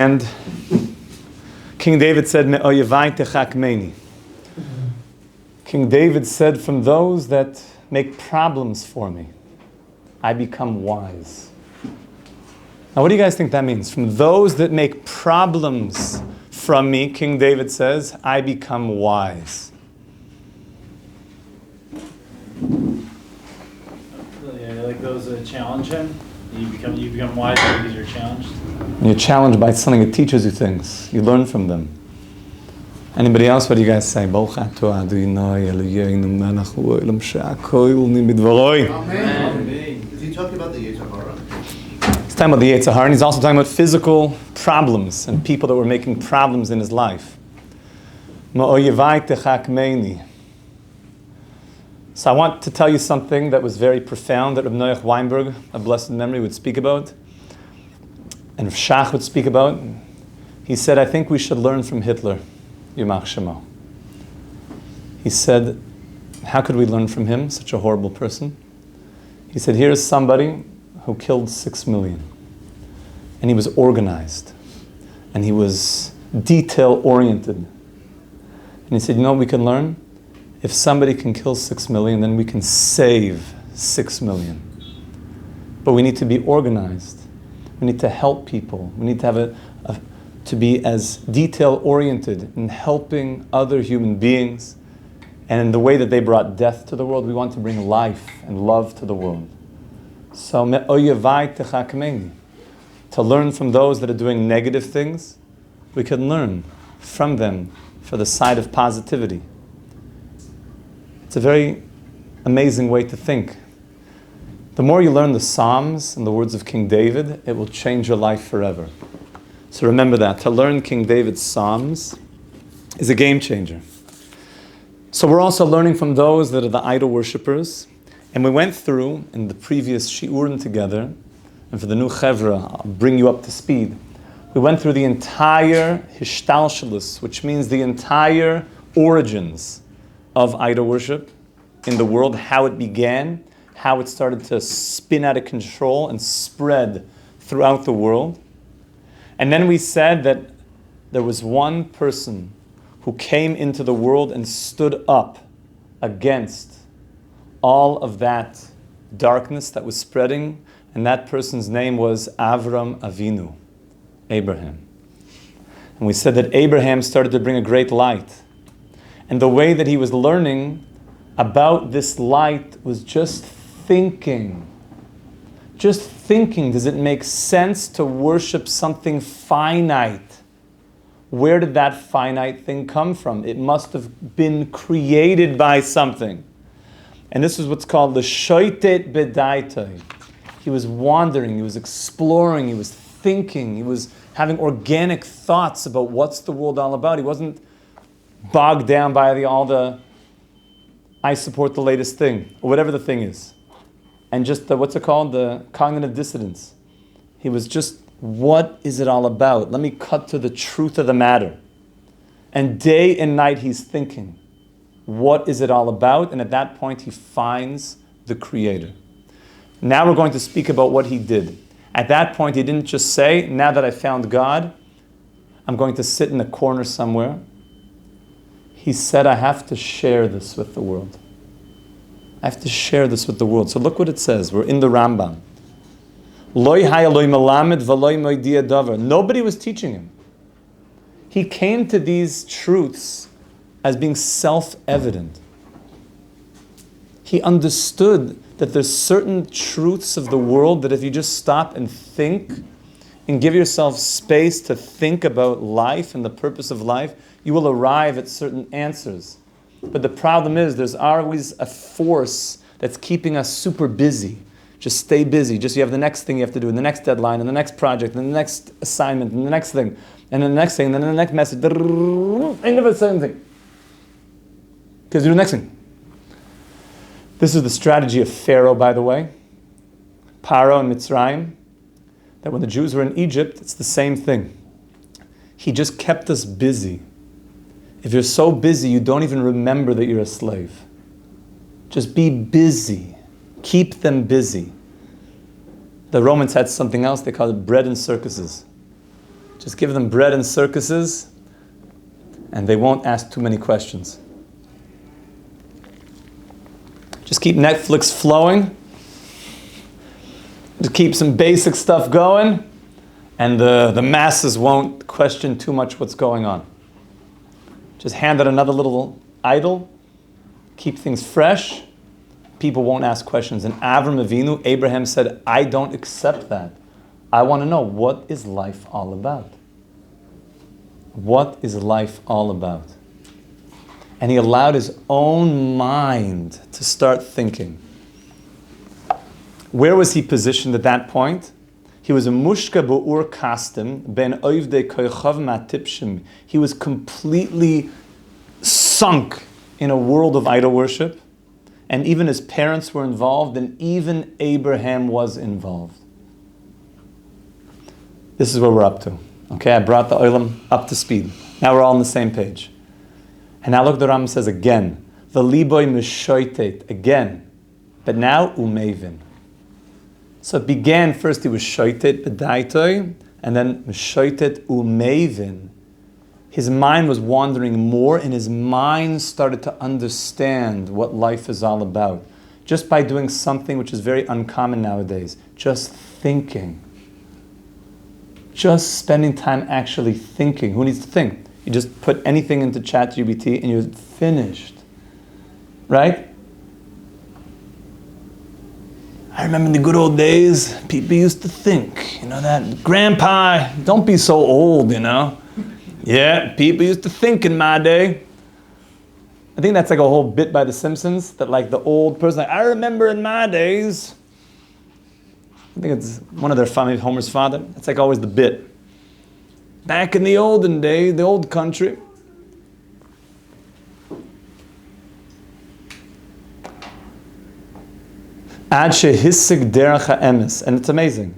And King David said, "Me'oyevai techakmeni." King David said, "From those that make problems for me, I become wise." Now, what do you guys think that means? From those that make problems from me, King David says, I become wise. Yeah, like those that challenge him, you become wiser because you're challenged. You're challenged by something, it teaches you things. You learn from them. Anybody else? What do you guys say? Amen. Is he talking about the Yetzer Hara? He's talking about the Yetzer Hara, and he's also talking about physical problems and people that were making problems in his life. So I want to tell you something that was very profound that Rav Weinberg, of blessed memory, would speak about, and Rav Shach would speak about. He said, I think we should learn from Hitler. Yimach Shemo. He said, how could we learn from him, such a horrible person? He said, here's somebody who killed 6 million. And he was organized. And he was detail-oriented. And he said, you know what we can learn? If somebody can kill 6 million, then we can save 6 million. But we need to be organized. We need to help people. We need to have to be as detail-oriented in helping other human beings. And in the way that they brought death to the world, we want to bring life and love to the world. So, me'oyevai techakmeni. To learn from those that are doing negative things, we can learn from them for the side of positivity. It's a very amazing way to think. The more you learn the Psalms and the words of King David, it will change your life forever. So remember that. To learn King David's Psalms is a game changer. So we're also learning from those that are the idol worshippers. And we went through in the previous shiurim together, and for the new Chevera, I'll bring you up to speed. We went through the entire hishtalshelus, which means the entire origins of idol worship in the world, how it began, how it started to spin out of control and spread throughout the world. And then we said that there was one person who came into the world and stood up against all of that darkness that was spreading, and that person's name was Avraham Avinu, Abraham. And we said that Abraham started to bring a great light. And the way that he was learning about this light was just thinking. Just thinking, does it make sense to worship something finite? Where did that finite thing come from? It must have been created by something. And this is what's called the shoitet bedaitai. He was wandering, he was exploring, he was thinking, he was having organic thoughts about what's the world all about. He wasn't bogged down by all the I support the latest thing, or whatever the thing is. And just the cognitive dissonance. He was just, what is it all about? Let me cut to the truth of the matter. And day and night he's thinking, what is it all about? And at that point he finds the Creator. Now we're going to speak about what he did. At that point he didn't just say, now that I found God, I'm going to sit in a corner somewhere. He said, I have to share this with the world. I have to share this with the world. So look what it says. We're in the Rambam. Nobody was teaching him. He came to these truths as being self-evident. He understood that there's certain truths of the world that if you just stop and think and give yourself space to think about life and the purpose of life, you will arrive at certain answers. But the problem is there's always a force that's keeping us super busy. Just stay busy. Just you have the next thing you have to do, and the next deadline, and the next project, and the next assignment, and the next thing, and then the next thing, and then the next message. I never say anything. Because you do the next thing. This is the strategy of Pharaoh, by the way. Paro and Mitzrayim. That when the Jews were in Egypt, it's the same thing. He just kept us busy. If you're so busy, you don't even remember that you're a slave. Just be busy. Keep them busy. The Romans had something else, they called it bread and circuses. Just give them bread and circuses, and they won't ask too many questions. Just keep Netflix flowing. Just keep some basic stuff going, and the masses won't question too much what's going on. Just hand it another little idol, keep things fresh, people won't ask questions. And Avraham Avinu, Abraham said, I don't accept that. I want to know, what is life all about? What is life all about? And he allowed his own mind to start thinking. Where was he positioned at that point? He was a mushka b'ur kastim ben oivdei koichav matipshim. He was completely sunk in a world of idol worship, and even his parents were involved, and even Abraham was involved. This is where we're up to. Okay, I brought the oilam up to speed. Now we're all on the same page. And now look, the Ram says again, the liboy mishoitet, again, but now umevin. So it began, first he was shoitet b'daitoi, and then mishoitet umevin. His mind was wandering more, and his mind started to understand what life is all about. Just by doing something which is very uncommon nowadays, just thinking. Just spending time actually thinking. Who needs to think? You just put anything into ChatGPT and you're finished. Right? I remember in the good old days, people used to think, that, Grandpa, don't be so old, Yeah, people used to think in my day. I think that's like a whole bit by The Simpsons, that like the old person, I remember in my days. I think it's one of their family, Homer's father. It's like always the bit. Back in the olden days, the old country. Ad shehisig derech ha'emes. And it's amazing.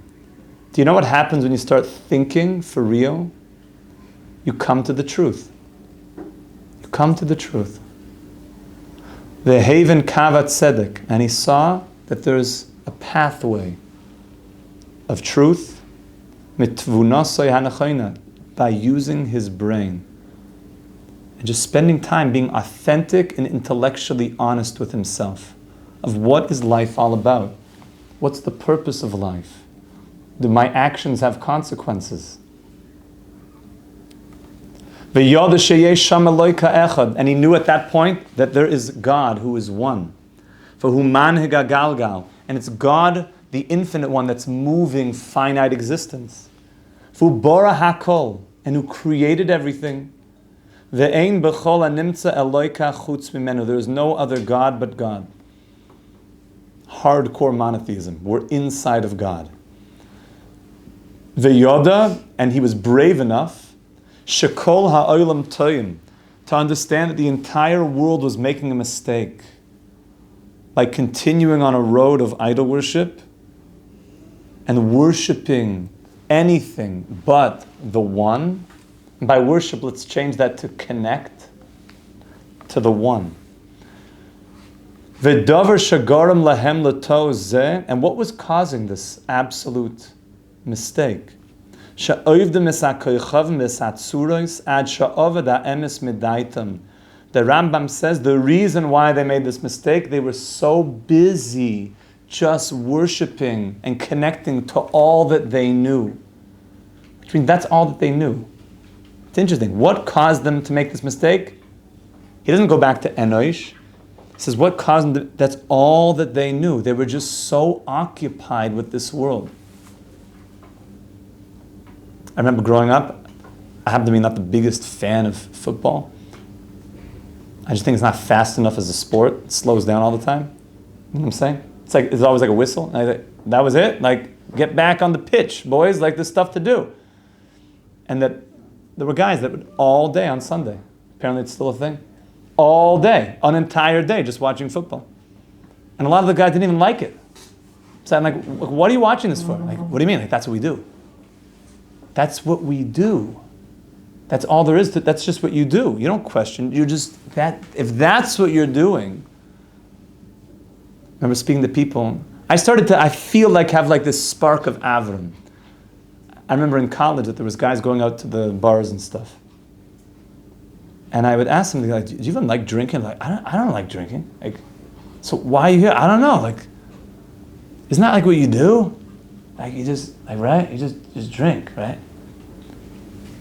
Do you know what happens when you start thinking for real? You come to the truth. You come to the truth. Ve'haven kavat tzedek. And he saw that there's a pathway of truth, by using his brain. And just spending time being authentic and intellectually honest with himself. Of what is life all about? What's the purpose of life? Do my actions have consequences? And he knew at that point that there is God who is one. And it's God, the infinite one, that's moving finite existence. Bora hakol, and who created everything. There is no other God but God. Hardcore monotheism. We're inside of God. Ve'yoda, and he was brave enough, shekol ha'olam toyim, to understand that the entire world was making a mistake by continuing on a road of idol worship and worshipping anything but the one. And by worship, let's change that to connect to the one. V'davar shagaram lahem l'to zeh, and what was causing this absolute mistake? Sha'ovdim misakoychav misatsuros ad sha'ovad ha'emes midaitam. The Rambam says the reason why they made this mistake, they were so busy just worshiping and connecting to all that they knew. Which means that's all that they knew. It's interesting. What caused them to make this mistake? He doesn't go back to Enosh. He says, what caused them that's all that they knew. They were just so occupied with this world. I remember growing up, I happen to be not the biggest fan of football. I just think it's not fast enough as a sport. It slows down all the time. You know what I'm saying? It's always like a whistle. And I think, that was it? Like, get back on the pitch, boys. Like, there's stuff to do. And that there were guys that would all day on Sunday. Apparently it's still a thing. All day, an entire day, just watching football. And a lot of the guys didn't even like it. So I'm like, what are you watching this for? Like, what do you mean? Like, that's what we do. That's what we do. That's all there is to, that's just what you do. You don't question. You just, if that's what you're doing. I remember speaking to people. I feel like have like this spark of Avraham. I remember in college that there was guys going out to the bars and stuff. And I would ask them, like, do you even like drinking? Like, I don't like drinking. Like, so why are you here? I don't know. Like, isn't that like what you do? Like, you just, like, right? You just drink, right?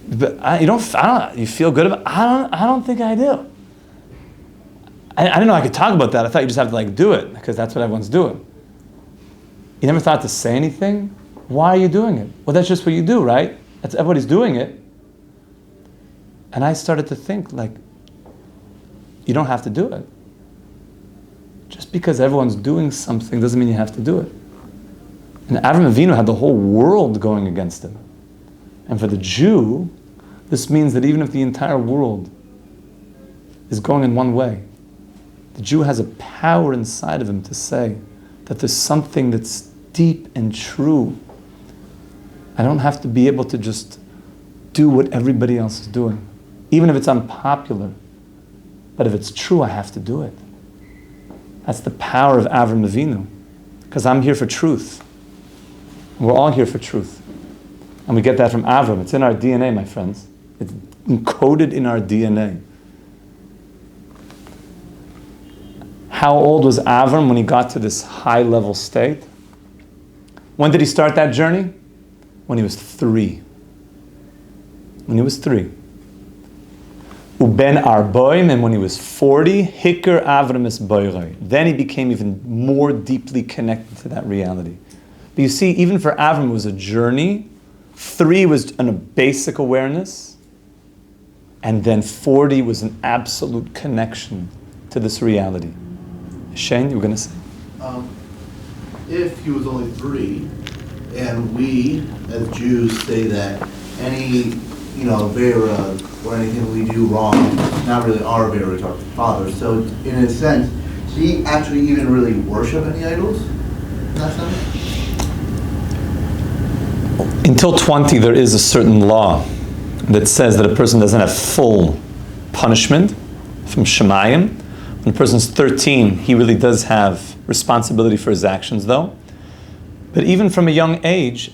But you feel good about it? I don't think I do. I didn't know I could talk about that. I thought you just have to like do it because that's what everyone's doing. You never thought to say anything? Why are you doing it? Well, that's just what you do, right? Everybody's doing it. And I started to think, like, you don't have to do it. Just because everyone's doing something doesn't mean you have to do it. And Avraham Avinu had the whole world going against him. And for the Jew, this means that even if the entire world is going in one way, the Jew has a power inside of him to say that there's something that's deep and true. I don't have to be able to just do what everybody else is doing. Even if it's unpopular. But if it's true, I have to do it. That's the power of Avraham Avinu. Because I'm here for truth. We're all here for truth. And we get that from Avram. It's in our DNA, my friends. It's encoded in our DNA. How old was Avram when he got to this high-level state? When did he start that journey? When he was 3. When he was 3. Uben Arboim, and when he was 40, Hikr Avram es Boirei. Then he became even more deeply connected to that reality. But you see, even for Avram, it was a journey. 3 was a basic awareness. And then 40 was an absolute connection to this reality. Shane, you were going to say? If he was only 3, and we as Jews say that any, Vera or anything we do wrong, not really our Vera, it's our Father. So in a sense, did he actually even really worship any idols in that sense? Until 20, there is a certain law that says that a person doesn't have full punishment from Shemayim. When a person's 13, he really does have responsibility for his actions, though. But even from a young age,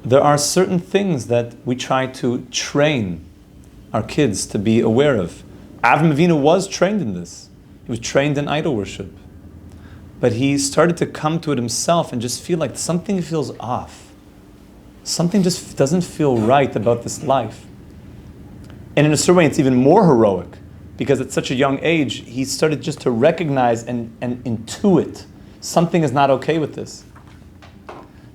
there are certain things that we try to train our kids to be aware of. Avraham Avinu was trained in this. He was trained in idol worship. But he started to come to it himself and just feel like something feels off. Something just doesn't feel right about this life. And in a certain way, it's even more heroic, because at such a young age, he started just to recognize and intuit something is not okay with this.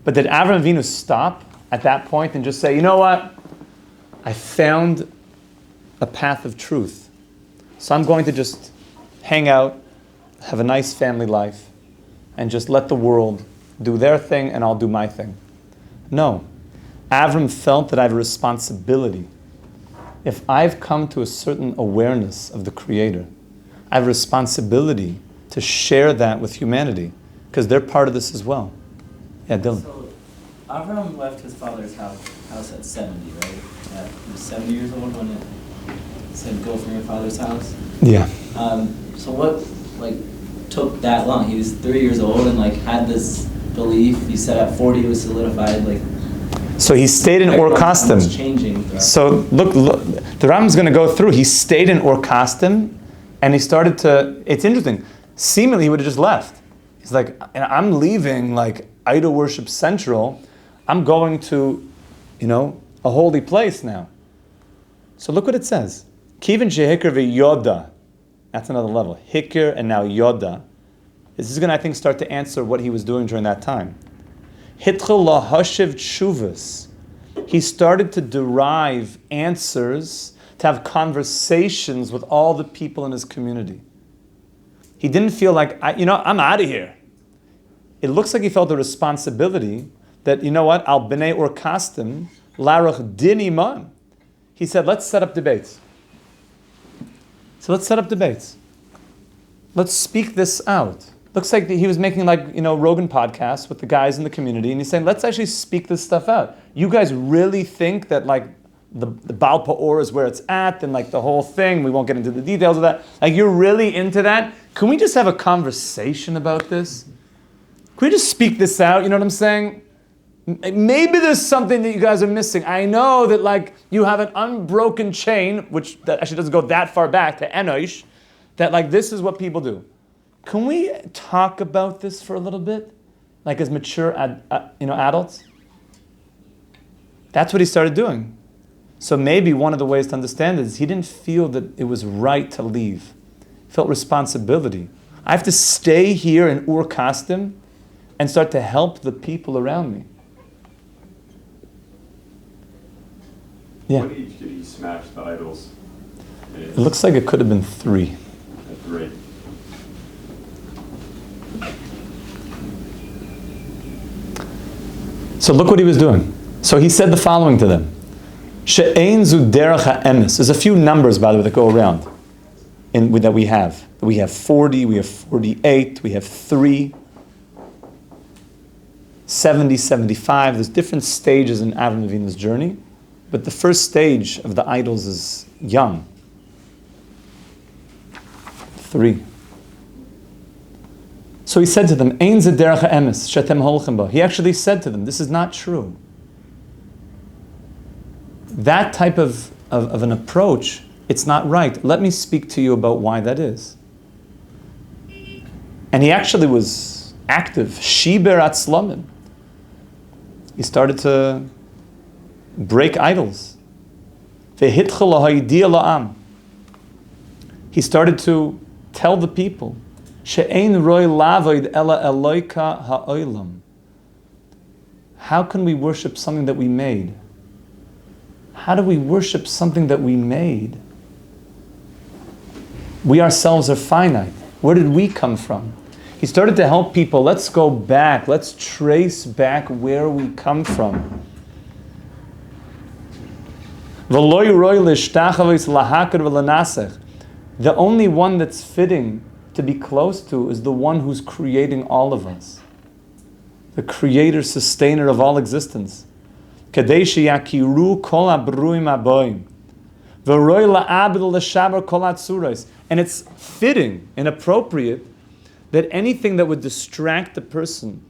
But did Avraham Avinu stop at that point and just say, you know what? I found a path of truth. So I'm going to just hang out, have a nice family life, and just let the world do their thing and I'll do my thing. No. Avram felt that I have a responsibility. If I've come to a certain awareness of the Creator, I have a responsibility to share that with humanity, because they're part of this as well. Yeah, Dylan. So, Avraham left his father's house at 70, right? He was 70 years old when it said, go from your father's house? Yeah. So what, took that long? He was 3 years old and, had this belief. You said at 40 it was solidified, So he stayed in Ur Kasdim. So look, the Rambam's going to go through. He stayed in Ur Kasdim, and he started to. It's interesting. Seemingly, he would have just left. He's like, I'm leaving idol worship central. I'm going to, a holy place now. So look what it says. Kivin shehikr v'yoda. That's another level. Hikr and now yoda. This is going to, I think, start to answer what he was doing during that time. Hitchel lahashiv tshuvas. He started to derive answers, to have conversations with all the people in his community. He didn't feel like, I'm out of here. It looks like he felt a responsibility that, al b'nei Ur Kasdim, larach din imam. He said, let's set up debates. So let's set up debates. Let's speak this out. Looks like he was making Rogan podcasts with the guys in the community, and he's saying, let's actually speak this stuff out. You guys really think that the Baal Pa'or is where it's at, and the whole thing, we won't get into the details of that. You're really into that? Can we just have a conversation about this? Can we just speak this out? You know what I'm saying? Maybe there's something that you guys are missing. I know that like you have an unbroken chain, which that actually doesn't go that far back to Enosh, that like this is what people do. Can we talk about this for a little bit? Like as mature adults? That's what he started doing. So maybe one of the ways to understand it is he didn't feel that it was right to leave. He felt responsibility. I have to stay here in Ur Kasdim and start to help the people around me. Yeah. What age did he smash the idols? It looks like it could have been 3. At 3. So look what he was doing. So he said the following to them. She'ein zu derech ha'emes. There's a few numbers, by the way, that go around that we have. We have 40, we have 48, we have 3, 70, 75. There's different stages in Avraham Avinu's journey. But the first stage of the idols is young. 3. So he said to them, Ein ze derech ha'emes she'atem holchem ba. He actually said to them, this is not true. That type of an approach, it's not right. Let me speak to you about why that is. And he actually was active. Shiber atzlamim. He started to break idols. He started to tell the people, She'ein roi lavoid ela eloika ha'olam. How can we worship something that we made? How do we worship something that we made? We ourselves are finite. Where did we come from? He started to help people. Let's go back. Let's trace back where we come from. The only one that's fitting to be close to is the one who's creating all of us. The creator, sustainer of all existence. And it's fitting and appropriate that anything that would distract a person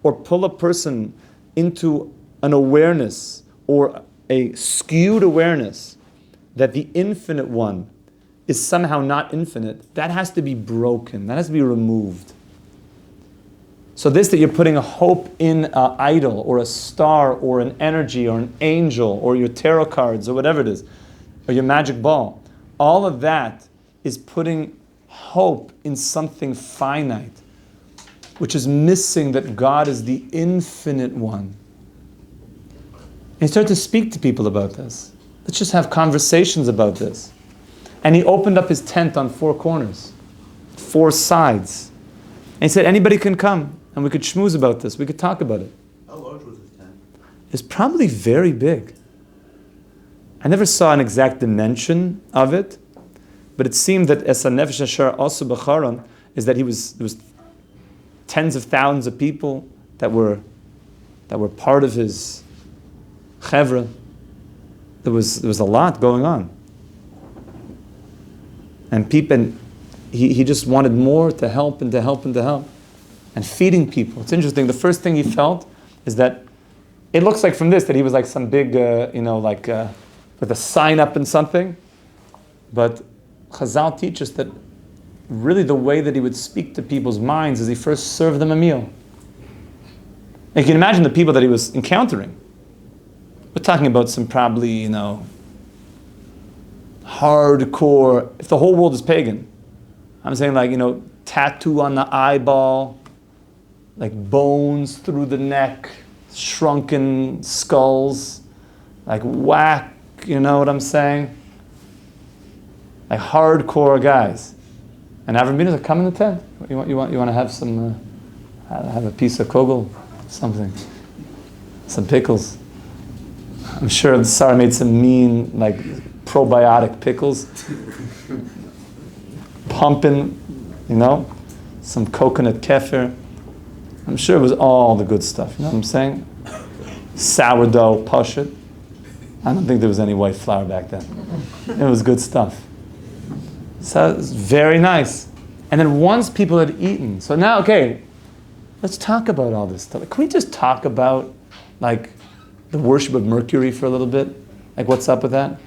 or pull a person into an awareness or a skewed awareness that the infinite one is somehow not infinite, that has to be broken, that has to be removed. So this, that you're putting a hope in an idol or a star or an energy or an angel or your tarot cards or whatever it is, or your magic ball, all of that is putting hope in something finite, which is missing that God is the infinite one. And he started to speak to people about this. Let's just have conversations about this. And he opened up his tent on 4 corners, 4 sides. And he said, anybody can come, and we could schmooze about this. We could talk about it. How large was his tent? It's probably very big. I never saw an exact dimension of it, but it seemed that Esa Nefesh Asher also B'charon is that there was tens of thousands of people that were part of his Chevera. There was a lot going on. And he just wanted more to help and to help and to help. And feeding people. It's interesting. The first thing he felt is that it looks like from this that he was like some big, with a sign up and something. But Chazal teaches that really the way that he would speak to people's minds is he first served them a meal. And you can imagine the people that he was encountering. We're talking about some probably, hardcore, if the whole world is pagan. I'm saying tattoo on the eyeball, like bones through the neck, shrunken skulls, like whack, you know what I'm saying? Like hardcore guys. And Avraham like, come in the tent. You want to have some, have a piece of kogel, something, some pickles. I'm sure Sarah made some mean, probiotic pickles. Pumping, some coconut kefir. I'm sure it was all the good stuff, you know what I'm saying? Sourdough, pashut. I don't think there was any white flour back then. It was good stuff. So it was very nice. And then once people had eaten, so now, okay, let's talk about all this stuff. Can we just talk about like the worship of Mercury for a little bit? Like, what's up with that?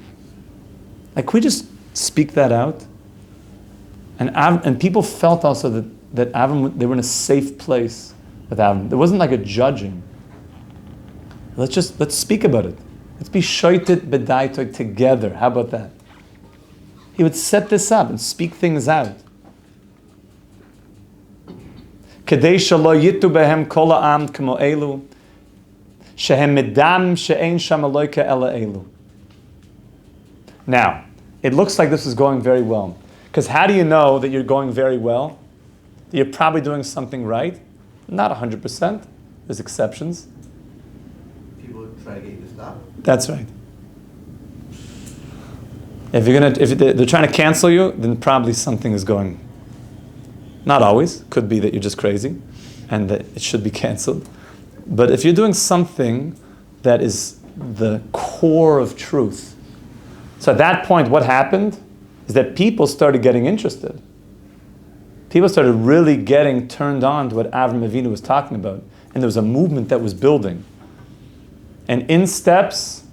Like, could we just speak that out? And people felt also that Avraham, they were in a safe place with Avraham. There wasn't like a judging. Let's speak about it. Let's be shoitet b'daitoi together. How about that? He would set this up and speak things out. Kedei shelo yitu behem kol ha'am k'mo elu, shehem medam she'ein sham Eloka ela elu. Now, it looks like this is going very well. Because how do you know that you're going very well? That you're probably doing something right? Not 100%. There's exceptions. People try to get you to stop. That's right. If they're trying to cancel you, then probably something is going. Not always. Could be that you're just crazy and that it should be canceled. But if you're doing something that is the core of truth, so at that point, what happened is that people started getting interested. People started really getting turned on to what Avraham Avinu was talking about. And there was a movement that was building. And in steps,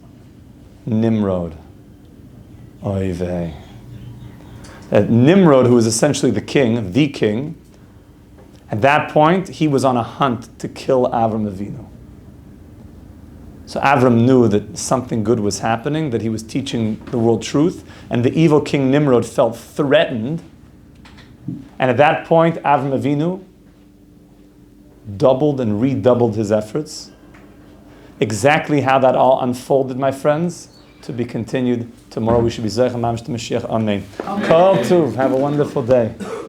Nimrod. Oy vey. Nimrod, who was essentially the king, at that point, he was on a hunt to kill Avraham Avinu. So Avraham knew that something good was happening, that he was teaching the world truth, and the evil king Nimrod felt threatened. And at that point, Avraham Avinu doubled and redoubled his efforts. Exactly how that all unfolded, my friends, to be continued. Tomorrow we should be Zeicha Mamish to Mashiach. Amen. Kol Tuv. Have a wonderful day.